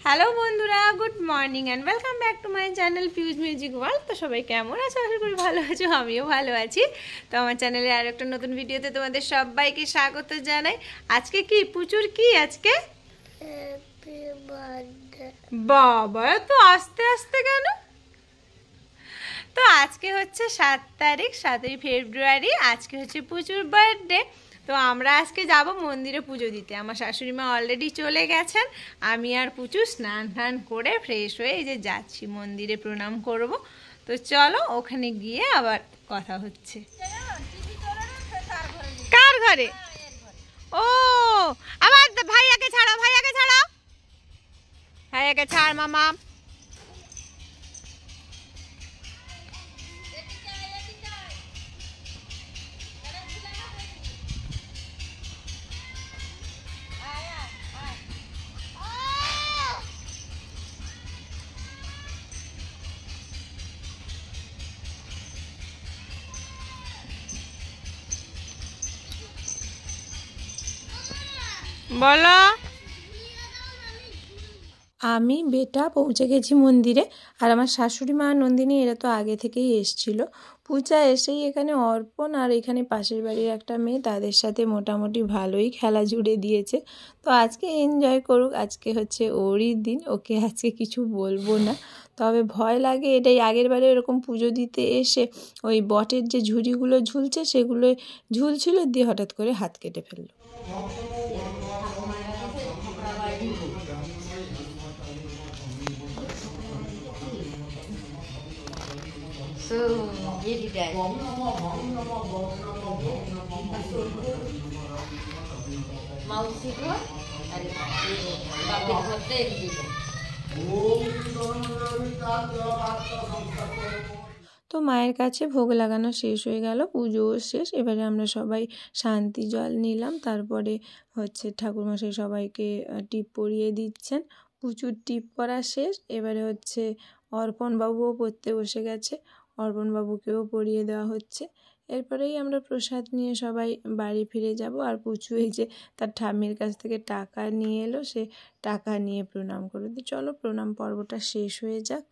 Hello বন্ধুরা, good morning and welcome back to my channel fuse music world. তো সবাই কেমন আছো? আশা করি ভালো আছো, আমিও ভালো আছি। তো আমার চ্যানেলে আর একটা নতুন ভিডিওতে তোমাদের সবাইকে স্বাগত জানাই। আজকে কি পুচুর কি আজকে? বাবা তো আস্তে আস্তে কেন? তো আজকে হচ্ছে 7 তারিখ, 7ই ফেব্রুয়ারি। আজকে হচ্ছে পুচুর বার্থডে। তো আমরা আজকে যাব মন্দিরে পুজো দিতে। আমার শাশুড়ি মা অলরেডি চলে গেছেন। আমি আর পুচু স্নান টান করে ফ্রেশ হয়ে এই যে যাচ্ছি মন্দিরে, প্রণাম করব। তো চলো ওখানে গিয়ে আবার কথা হচ্ছে। কার ঘরে? ও আবার ভাইয়াকে ছাড়া, ভাইয়াকে ছাড়া, ভাইয়াকে ছাড় মামা। বলো। আমি বেটা পৌঁছে গেছি মন্দিরে, আর আমার শাশুড়ি মা নন্দিনী এরা তো আগে থেকেই এসছিল। পূজা এসেই এখানে অর্পণ আর এখানে পাশের বাড়ির একটা মেয়ে, তাদের সাথে মোটামুটি ভালোই খেলা জুড়ে দিয়েছে। তো আজকে এনজয় করুক, আজকে হচ্ছে ওরই দিন, ওকে আজকে কিছু বলবো না। তবে ভয় লাগে এটাই, আগের বারে এরকম পুজো দিতে এসে ওই বটের যে ঝুড়িগুলো ঝুলছে সেগুলো ঝুলছিল, দিয়ে হঠাৎ করে হাত কেটে ফেললো। তো মায়ের কাছে ভোগ লাগানো শেষ হয়ে গেল, পুজো শেষ। এবারে আমরা সবাই শান্তি জল নিলাম। তারপরে হচ্ছে ঠাকুরমশাই সবাইকে টিপ পরিয়ে দিচ্ছেন। প্রচুর টিপ পরা শেষ। এবারে হচ্ছে অর্পণবাবুও পড়তে বসে গেছে, অর্পণবাবুকেও পরিয়ে দেওয়া হচ্ছে। এরপরেই আমরা প্রসাদ নিয়ে সবাই বাড়ি ফিরে যাব। আর পুচু এই যে তার ঠাম্মির কাছ থেকে টাকা নিয়ে এলো, সে টাকা নিয়ে প্রণাম করবে। তো চলো প্রণাম পর্বটা শেষ হয়ে যাক।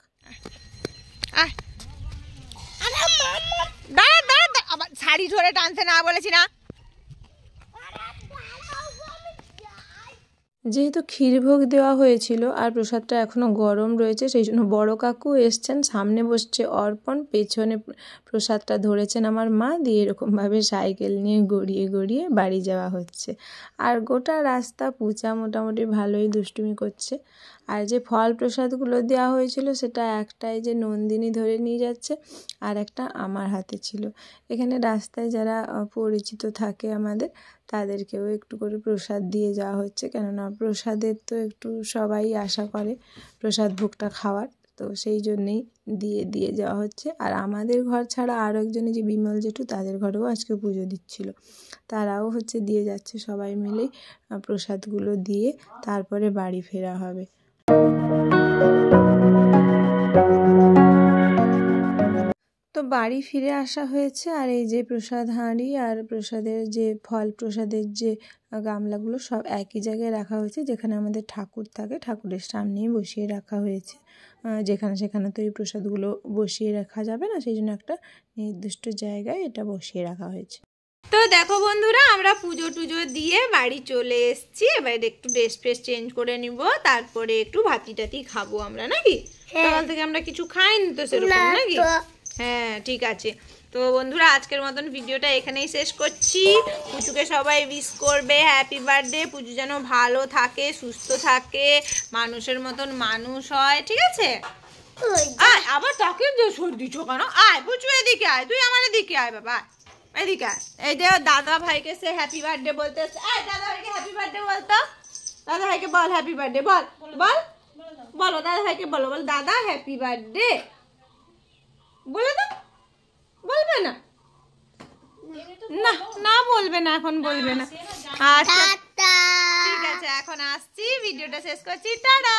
আবার শাড়ি ধরে টানতে না বলেছি না? যেহেতু ক্ষীরভোগ দেওয়া হয়েছিল আর প্রসাদটা এখনও গরম রয়েছে, সেই জন্য বড় কাকু এসছেন, সামনে বসছে অর্পণ, পেছনে প্রসাদটা ধরেছেন আমার মা, দিয়ে এরকমভাবে সাইকেল নিয়ে গড়িয়ে গড়িয়ে বাড়ি যাওয়া হচ্ছে। আর গোটা রাস্তা পূজা মোটামুটি ভালোই দুষ্টুমি করছে। আর যে ফল প্রসাদগুলো দেওয়া হয়েছিল সেটা একটাই যে নন্দিনী ধরে নিয়ে যাচ্ছে, আর একটা আমার হাতে ছিল। এখানে রাস্তায় যারা পরিচিত থাকে আমাদের, তাদেরকেও একটু করে প্রসাদ দিয়ে যাওয়া হচ্ছে, কেননা প্রসাদের তো একটু সবাই আশা করে প্রসাদ ভোগটা খাওয়ার, তো সেই জন্যেই দিয়ে যাওয়া হচ্ছে। আর আমাদের ঘর ছাড়া আরও একজনে যে বিমল জেঠু, তাদের ঘরেও আজকে পুজো দিচ্ছিল, তারাও হচ্ছে দিয়ে যাচ্ছে। সবাই মিলেই প্রসাদগুলো দিয়ে তারপরে বাড়ি ফেরা হবে। তো বাড়ি ফিরে আসা হয়েছে, আর এই যে প্রসাদ হাঁড়ি আর প্রসাদের যে ফল প্রসাদের যে গামলাগুলো সব একই জায়গায় রাখা হয়েছে, যেখানে আমাদের ঠাকুর থাকে ঠাকুরের সামনেই বসিয়ে রাখা হয়েছে। যেখানে সেখানে তো এই প্রসাদগুলো বসিয়ে রাখা যাবে না, সেই জন্য একটা নির্দিষ্ট জায়গায় এটা বসিয়ে রাখা হয়েছে। তো দেখো বন্ধুরা, আমরা পুজো টুজো দিয়ে বাড়ি চলে এসেছি। এবার একটু ড্রেস ফ্রেস চেঞ্জ করে নিব, তারপরে একটু ভাতি টাতি খাবো আমরা, নাকি? সকাল থেকে আমরা কিছু খাইনি তো সেরকম, নাকি? হ্যাঁ ঠিক আছে। তো বন্ধুরা, আজকের মতন ভিডিওটা এখানেই শেষ করছি। পুচুকে সবাই উইশ করবে, হ্যাপি বার্থডে। পুচু যেন ভালো থাকে, সুস্থ থাকে, মানুষের মতন মানুষ হয়, ঠিক আছে? আয়, আবার তাকে সর্দি চোখানো। আয় পুচু, এদিকে আয়, তুই আমার এদিকে আয় বাবা, এদিকে আয়। এই যে দাদা ভাইকে সে হ্যাপি বার্থডে বলতে, আয় দাদা ভাইকে হ্যাপি বার্থডে বলতো। দাদা ভাইকে বল হ্যাপি বার্থডে, বল বল বলো দাদা ভাইকে, বলো বল দাদা হ্যাপি বার্থডে বলে দাও। বলবে না? না না বলবে না, এখন বলবে না। আচ্ছা ঠিক আছে, এখন আসছি, ভিডিওটা শেষ করছি, টাটা।